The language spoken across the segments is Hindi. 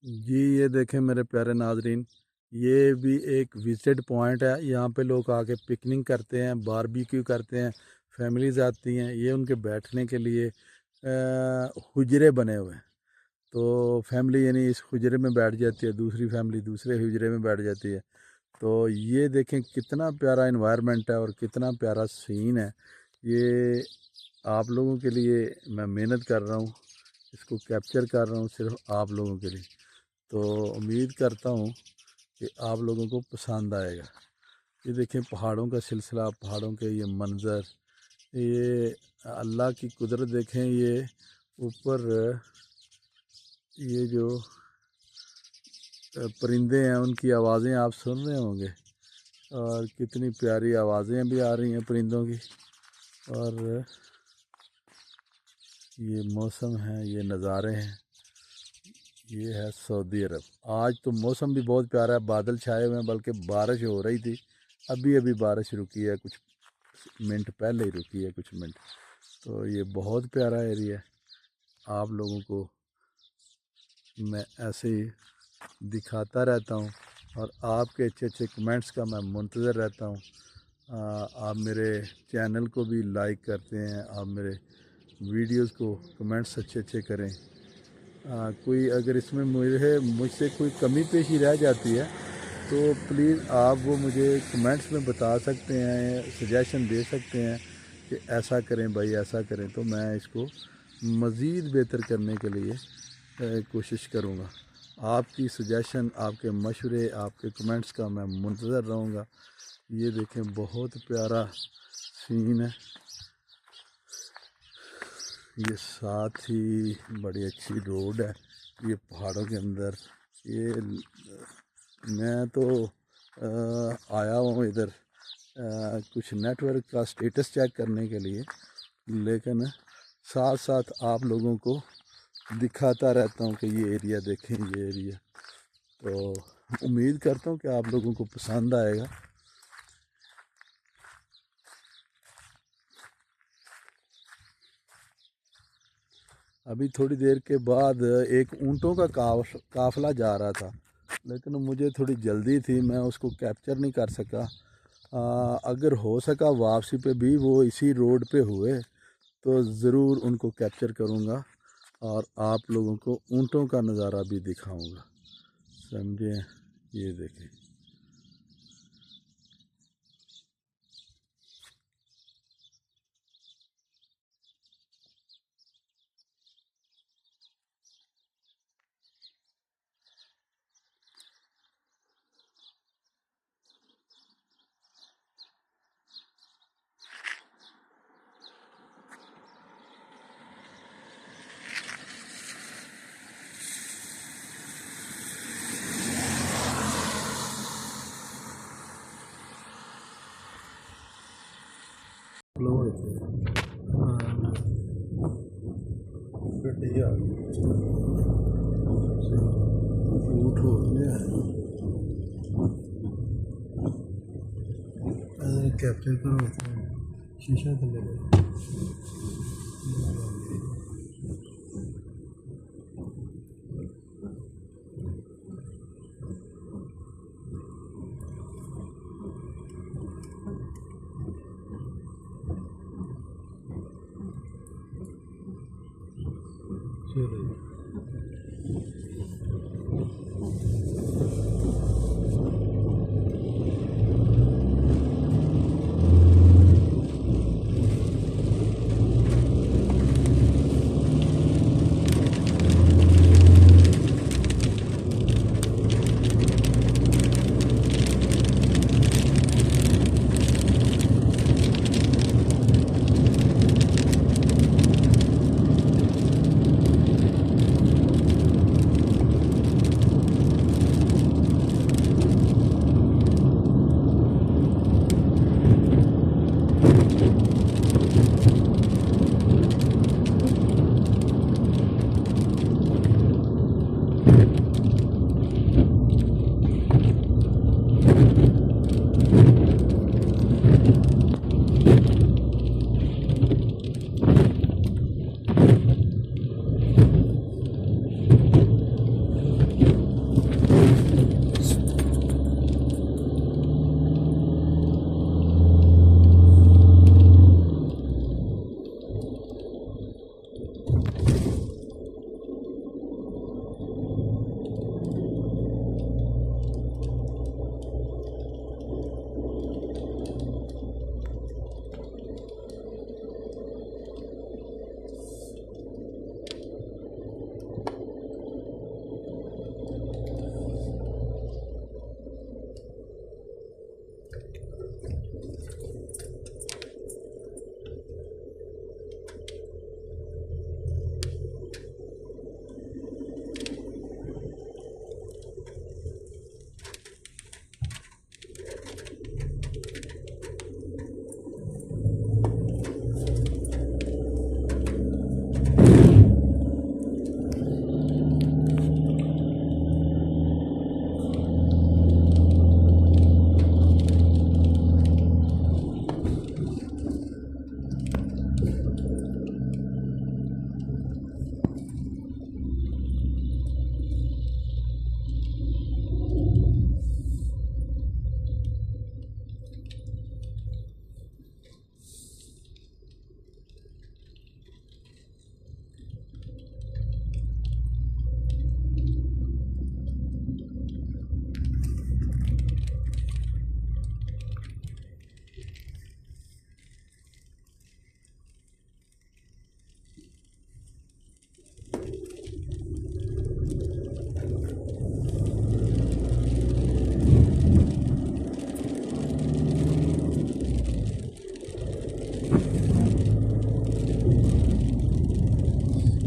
जी, ये देखें मेरे प्यारे नाज़रीन, ये भी एक विज़िट पॉइंट है। यहाँ पे लोग आके पिकनिक करते हैं, बारबेक्यू करते हैं, फैमिलीज़ आती हैं। ये उनके बैठने के लिए हुजरे बने हुए हैं। तो फैमिली यानी इस हुजरे में बैठ जाती है, दूसरी फैमिली दूसरे हुजरे में बैठ जाती है। तो ये देखें कितना प्यारा एनवायरनमेंट है और कितना प्यारा सीन है। ये आप लोगों के लिए मैं मेहनत कर रहा हूँ, इसको कैप्चर कर रहा हूँ सिर्फ़ आप लोगों के लिए। तो उम्मीद करता हूँ कि आप लोगों को पसंद आएगा। ये देखें पहाड़ों का सिलसिला, पहाड़ों के ये मंज़र, ये अल्लाह की कुदरत देखें। ये ऊपर ये जो परिंदे हैं उनकी आवाज़ें आप सुन रहे होंगे और कितनी प्यारी आवाज़ें भी आ रही हैं परिंदों की। और ये मौसम है, ये नज़ारे हैं। ये है सऊदी अरब। आज तो मौसम भी बहुत प्यारा है, बादल छाए हुए हैं, बल्कि बारिश हो रही थी। अभी अभी बारिश रुकी है, कुछ मिनट पहले ही रुकी है, कुछ मिनट। तो ये बहुत प्यारा एरिया है। आप लोगों को मैं ऐसे ही दिखाता रहता हूँ और आपके अच्छे अच्छे कमेंट्स का मैं मुंतज़र रहता हूँ। आप मेरे चैनल को भी लाइक करते हैं, आप मेरे वीडियोस को कमेंट्स अच्छे अच्छे करें। कोई अगर इसमें मुझसे कोई कमी पेशी रह जाती है तो प्लीज़ आप वो मुझे कमेंट्स में बता सकते हैं, सजेशन दे सकते हैं कि ऐसा करें भाई, ऐसा करें, तो मैं इसको मज़ीद बेहतर करने के लिए कोशिश करूँगा। आपकी सजेशन, आपके मशवरे, आपके कमेंट्स का मैं मुंतज़र रहूँगा। ये देखें बहुत प्यारा सीन है। ये साथ ही बड़ी अच्छी रोड है, ये पहाड़ों के अंदर। ये मैं तो आया हूँ इधर कुछ नेटवर्क का स्टेटस चेक करने के लिए, लेकिन साथ साथ आप लोगों को दिखाता रहता हूँ कि ये एरिया देखें, ये एरिया। तो उम्मीद करता हूँ कि आप लोगों को पसंद आएगा। अभी थोड़ी देर के बाद एक ऊँटों का काफ़िला जा रहा था, लेकिन मुझे थोड़ी जल्दी थी, मैं उसको कैप्चर नहीं कर सका। अगर हो सका वापसी पे भी वो इसी रोड पे हुए तो ज़रूर उनको कैप्चर करूँगा और आप लोगों को ऊँटों का नज़ारा भी दिखाऊँगा। समझे? ये देखें। गड्डी आ गई, ऊँट हो गया कैप्चर करो, शीशा थले गया। चलो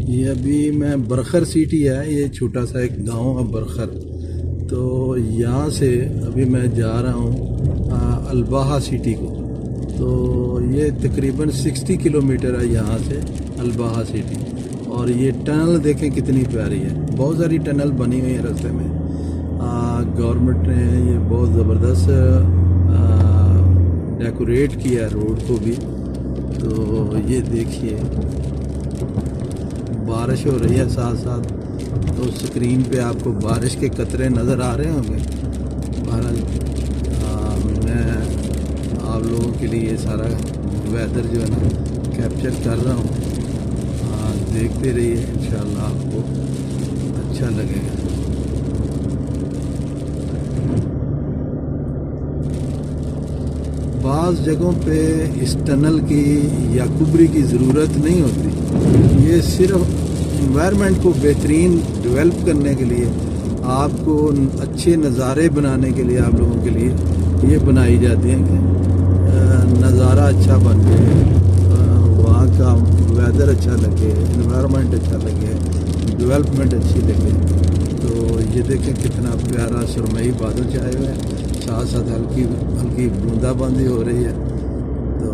ये अभी मैं बरखर सिटी है, ये छोटा सा एक गांव है बरखर। तो यहाँ से अभी मैं जा रहा हूँ अलबाहा सिटी को। तो ये तकरीबन 60 किलोमीटर है यहाँ से अलबाहा सिटी। और ये टनल देखें कितनी प्यारी है, बहुत सारी टनल बनी हुई है रास्ते में। गवर्नमेंट ने ये बहुत ज़बरदस्त डेकोरेट किया है रोड को भी। तो ये देखिए बारिश हो रही है साथ साथ, तो स्क्रीन पे आपको बारिश के कतरे नज़र आ रहे होंगे। बहरहाल मैं आप लोगों के लिए सारा वेदर जो है ना कैप्चर कर रहा हूँ। देखते रहिए, इंशाल्लाह आपको अच्छा लगेगा। बाज़ जगहों पे इस टनल की या कुबरी की ज़रूरत नहीं होती। ये सिर्फ इन्वायरमेंट को बेहतरीन डेवलप करने के लिए, आपको अच्छे नज़ारे बनाने के लिए, आप लोगों के लिए ये बनाई जाती हैं कि नज़ारा अच्छा बन जाए, वहाँ का वेदर अच्छा लगे, इन्वायरमेंट अच्छा लगे, डेवलपमेंट अच्छी लगे। तो ये देखें कितना प्यारा सुरमई बादल छाए हुए हैं, साथ साथ हल्की हल्की बूंदाबांदी हो रही है। तो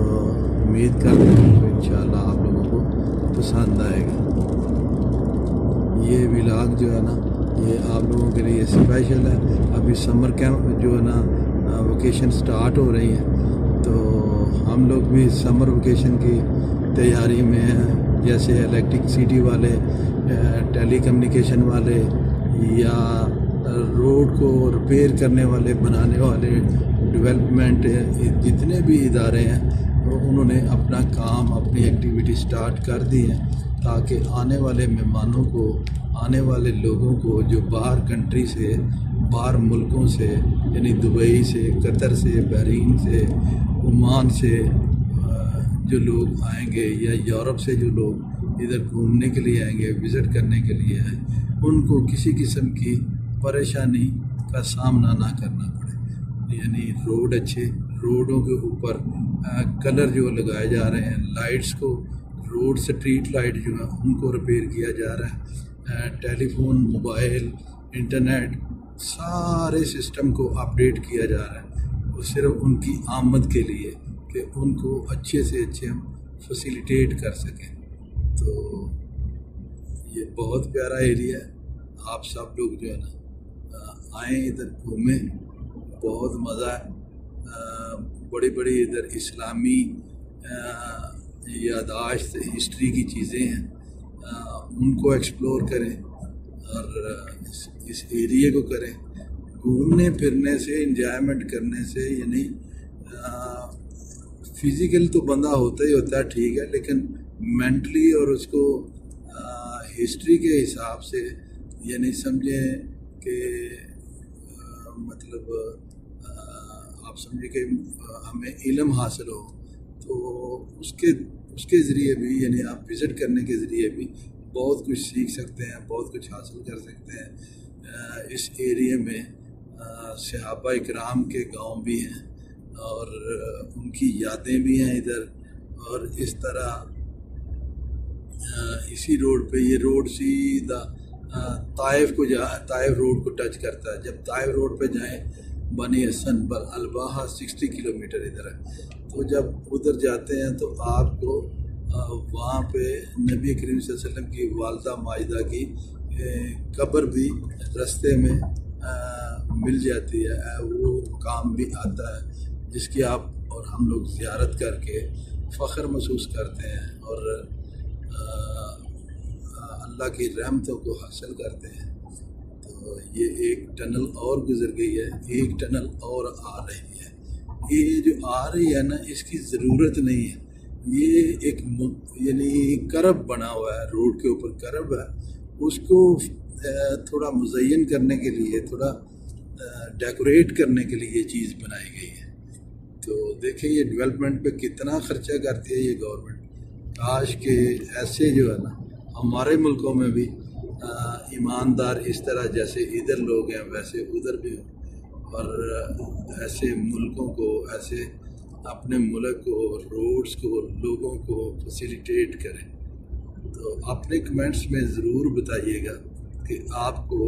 उम्मीद करते हैं कि इंशाल्लाह आप लोगों को पसंद आएगा। ये व्लॉग जो है ना ये आप लोगों के लिए स्पेशल है। अभी समर कैंप जो है ना वेकेशन स्टार्ट हो रही है, तो हम लोग भी समर वेकेशन की तैयारी में हैं। जैसे इलेक्ट्रिसिटी वाले, टेली कम्युनिकेशन वाले, या रोड को रिपेयर करने वाले, बनाने वाले, डेवलपमेंट जितने भी इदारे हैं उन्होंने अपना काम, अपनी एक्टिविटी स्टार्ट कर दी है, ताकि आने वाले मेहमानों को, आने वाले लोगों को जो बाहर कंट्री से, बाहर मुल्कों से, यानी दुबई से, कतर से, बहरीन से, ओमान से जो लोग आएंगे, या यूरोप से जो लोग इधर घूमने के लिए आएंगे, विज़िट करने के लिए आए, उनको किसी किस्म की परेशानी का सामना ना करना पड़े। यानी रोड अच्छे, रोडों के ऊपर कलर जो लगाए जा रहे हैं, लाइट्स को, रोड स्ट्रीट लाइट जो है उनको रिपेयर किया जा रहा है। टेलीफोन, मोबाइल, इंटरनेट, सारे सिस्टम को अपडेट किया जा रहा है। वो सिर्फ उनकी आमद के लिए कि उनको अच्छे से अच्छे हम फैसिलिटेट कर सकें। तो ये बहुत प्यारा एरिया है। आप सब लोग जो है ना आएँ, इधर घूमें, बहुत मज़ा है। बड़ी बड़ी इधर इस्लामी यादाश्त, हिस्ट्री की चीज़ें हैं, उनको एक्सप्लोर करें और इस एरिया को करें। घूमने फिरने से, इंजॉयमेंट करने से, यानी फिज़िकल तो बंदा होता ही होता है, ठीक है, लेकिन मेंटली और उसको हिस्ट्री के हिसाब से ये नहीं समझे कि मतलब आप समझे कि हमें इल्म हासिल हो, तो उसके उसके ज़रिए भी यानी आप विज़िट करने के ज़रिए भी बहुत कुछ सीख सकते हैं, बहुत कुछ हासिल कर सकते हैं। इस एरिया में सहाबा इकराम के गांव भी हैं और उनकी यादें भी हैं इधर। और इस तरह इसी रोड पे, ये रोड सीधा ताइफ रोड को टच करता है। जब ताइफ रोड पे जाएं, बनी हसन अलबाहा 60 किलोमीटर इधर है। तो जब उधर जाते हैं तो आपको वहाँ पे नबी करीम सल्लल्लाहु अलैहि वसल्लम की वालदा माजिदा की कब्र भी रास्ते में मिल जाती है। वो काम भी आता है जिसकी आप और हम लोग ज़ियारत करके फ़ख्र महसूस करते हैं और अल्लाह की रहमतों को हासिल करते हैं। तो ये एक टनल और गुजर गई है, एक टनल और आ रही है। ये जो आ रही है ना, इसकी ज़रूरत नहीं है। ये एक यानी करब बना हुआ है, रोड के ऊपर करब है, उसको थोड़ा मुज़य्यन करने के लिए, थोड़ा डेकोरेट करने के लिए ये चीज़ बनाई गई है। तो देखिए ये डेवलपमेंट पे कितना ख़र्चा करती है ये गवर्नमेंट। काश के ऐसे जो है ना हमारे मुल्कों में भी ईमानदार इस तरह जैसे इधर लोग हैं वैसे उधर भी हों, और ऐसे मुल्कों को, ऐसे अपने मुल्क को, रोड्स को, लोगों को फैसिलिटेट करें। तो अपने कमेंट्स में ज़रूर बताइएगा कि आपको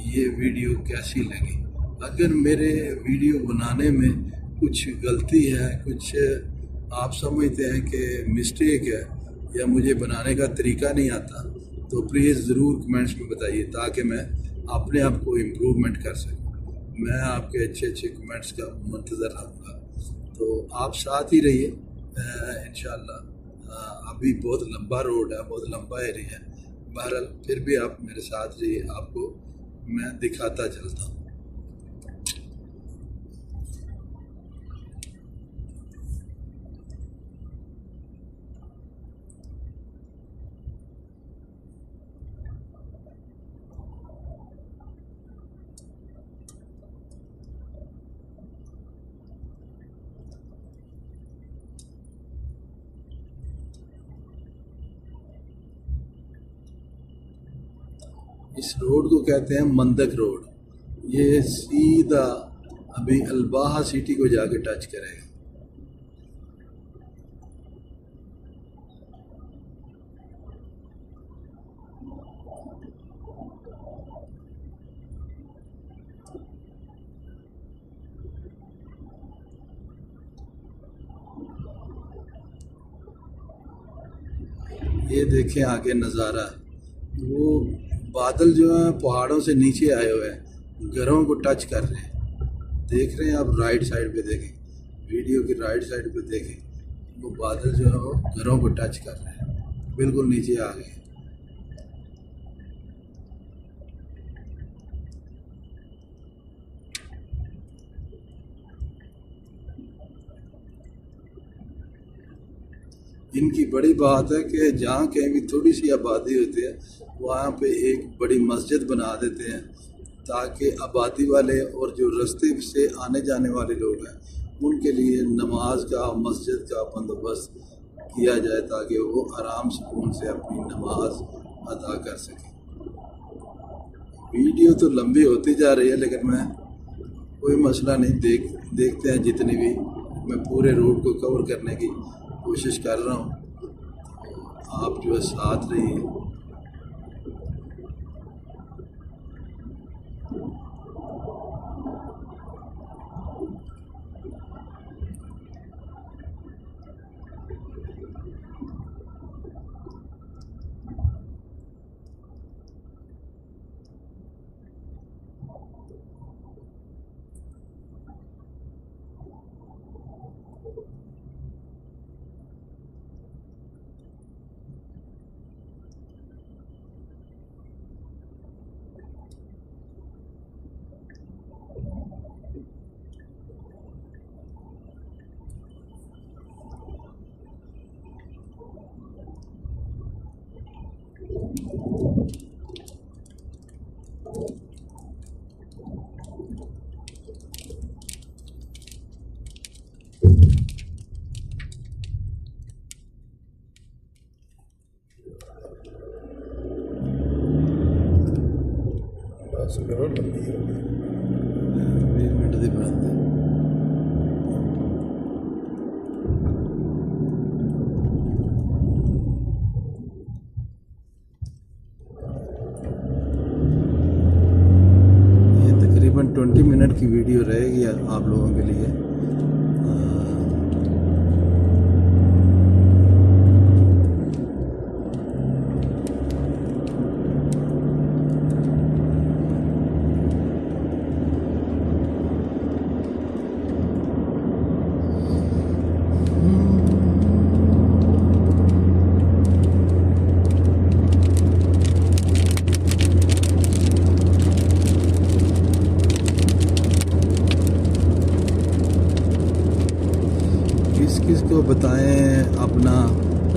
ये वीडियो कैसी लगी। अगर मेरे वीडियो बनाने में कुछ गलती है, कुछ आप समझते हैं कि मिस्टेक है या मुझे बनाने का तरीका नहीं आता, तो प्लीज़ ज़रूर कमेंट्स में बताइए ताकि मैं अपने आप को इम्प्रूवमेंट कर सकूं। मैं आपके अच्छे अच्छे कमेंट्स का मुंतज़र रहूँगा। तो आप साथ ही रहिए इंशाअल्लाह। अभी बहुत लंबा रोड है, बहुत लंबा एरिया है। बहरहाल फिर भी आप मेरे साथ रहिए, आपको मैं दिखाता चलता हूँ। इस रोड को कहते हैं मंदक रोड। ये सीधा अभी अल्बाहा सिटी को जाके टच करेगा। ये देखें आगे नज़ारा, वो बादल जो है पहाड़ों से नीचे आए हुए हैं, घरों को टच कर रहे हैं। देख रहे हैं आप, राइट साइड पे देखें, वीडियो की राइट साइड पे देखें, वो बादल जो है वो घरों को टच कर रहे हैं, बिल्कुल नीचे आ गए। इनकी बड़ी बात है कि जहाँ कहीं भी थोड़ी सी आबादी होती है वहाँ पे एक बड़ी मस्जिद बना देते हैं ताकि आबादी वाले और जो रास्ते से आने जाने वाले लोग हैं उनके लिए नमाज का, मस्जिद का बंदोबस्त किया जाए ताकि वो आराम सुकून से अपनी नमाज अदा कर सकें। वीडियो तो लंबी होती जा रही है लेकिन मैं कोई मसला नहीं, देखते हैं जितनी भी, मैं पूरे रोड को कवर करने की कोशिश कर रहा हूँ। आप जो है साथ रहिए। बस करो, लंबी हो गई 20 मिनट की बात है। ये तकरीबन 20 मिनट की वीडियो रहेगी आप लोगों के लिए। किस किस को बताएं अपना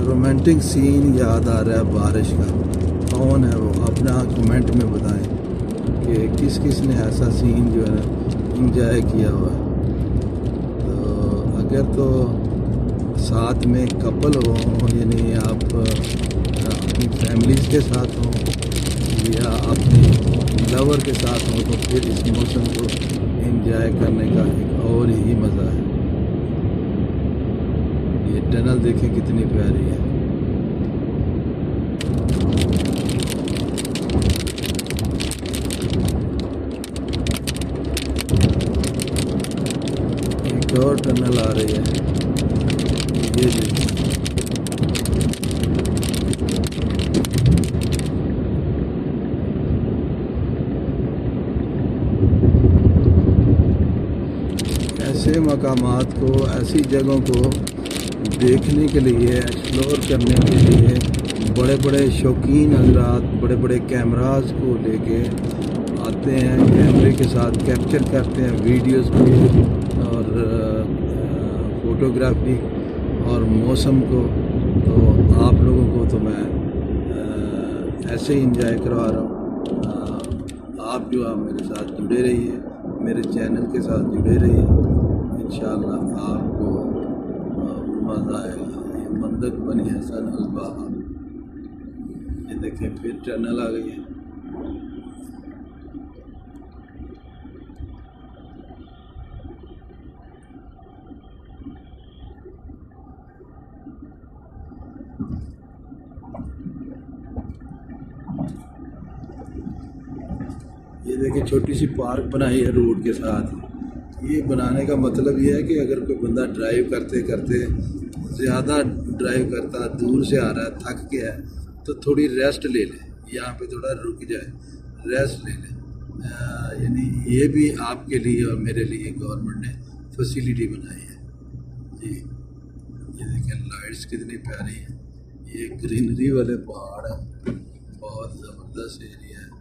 रोमांटिक सीन याद आ रहा है बारिश का? कौन है वो? अपना कमेंट में बताएं कि किस किस ने ऐसा सीन जो है इंजॉय किया हुआ है। तो अगर तो साथ में कपल हो, यानी आप अपनी फैमिलीज के साथ हो या अपने लवर के साथ हो, तो फिर इस मौसम को इंजॉय करने का एक और ही मज़ा है। ये टनल देखें कितनी प्यारी है। एक और टनल आ रही है, ये देखिए। ऐसे मकामात को, ऐसी जगहों को देखने के लिए, एक्सप्लोर करने के लिए बड़े बड़े शौकीन हजरात बड़े बड़े कैमरास को लेके आते हैं, कैमरे के साथ कैप्चर करते हैं वीडियोस को और फोटोग्राफी और मौसम को। तो आप लोगों को तो मैं ऐसे ही इंजॉय करवा रहा हूँ। आप जो है मेरे साथ जुड़े रहिए, मेरे चैनल के साथ जुड़े रहिए, इंशाअल्लाह आपको मज़ा आएगा। ये मंदक बनी हसन अल-बहा, ये देखें फिर टनल आ गई है। ये देखिए छोटी सी पार्क बनाई है रोड के साथ। ये बनाने का मतलब ये है कि अगर कोई बंदा ड्राइव करते करते ज़्यादा ड्राइव करता, दूर से आ रहा है, थक गया है, तो थोड़ी रेस्ट ले ले, यहाँ पे थोड़ा रुक जाए, रेस्ट ले ले। यानी ये भी आपके लिए और मेरे लिए गवर्नमेंट ने फैसिलिटी बनाई है जी। ये देखें लाइट्स कितनी प्यारी है। ये ग्रीनरी वाले पहाड़ हैं, बहुत ज़बरदस्त एरिया है।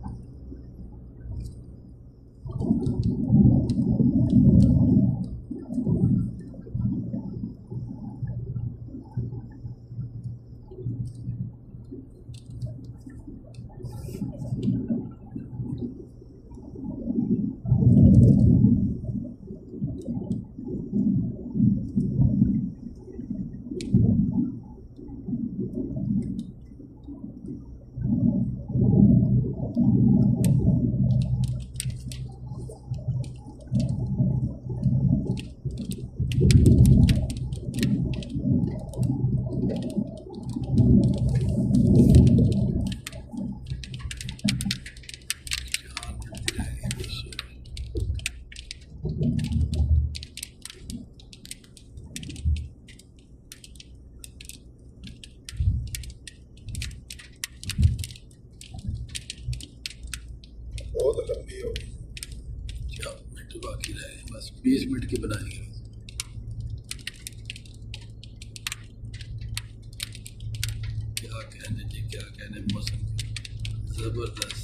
बहुत लंबी हो गई, 4 मिनट बाकी रह गए, बस 20 मिनट की बनाएंगे। क्या कहने जी, क्या कहने, मौसम ज़बरदस्त।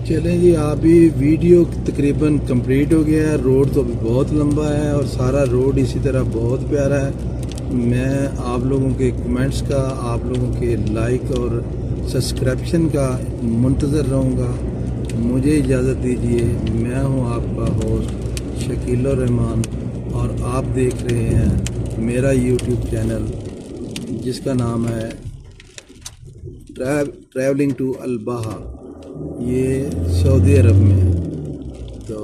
चलें जी, अभी वीडियो तकरीबन कंप्लीट हो गया है। रोड तो अभी बहुत लंबा है और सारा रोड इसी तरह बहुत प्यारा है। मैं आप लोगों के कमेंट्स का, आप लोगों के लाइक और सब्सक्रिप्शन का मुंतज़र रहूँगा। मुझे इजाज़त दीजिए। मैं हूँ आपका होस्ट शकील रहमान और आप देख रहे हैं मेरा यूट्यूब चैनल जिसका नाम है ट्रैवलिंग टू अल-बहा। ये सऊदी अरब में है। तो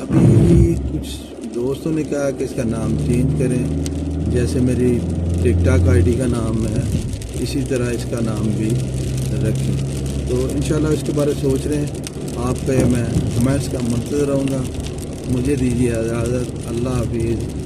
अभी कुछ दोस्तों ने कहा कि इसका नाम चेंज करें, जैसे मेरी टिकटॉक आईडी का नाम है इसी तरह इसका नाम भी रखें। तो इंशाल्लाह इसके बारे में सोच रहे हैं। आपका मैं कमेंट्स का मुंतज़र रहूँगा। मुझे दीजिए इजाज़त। अल्लाह हाफिज़।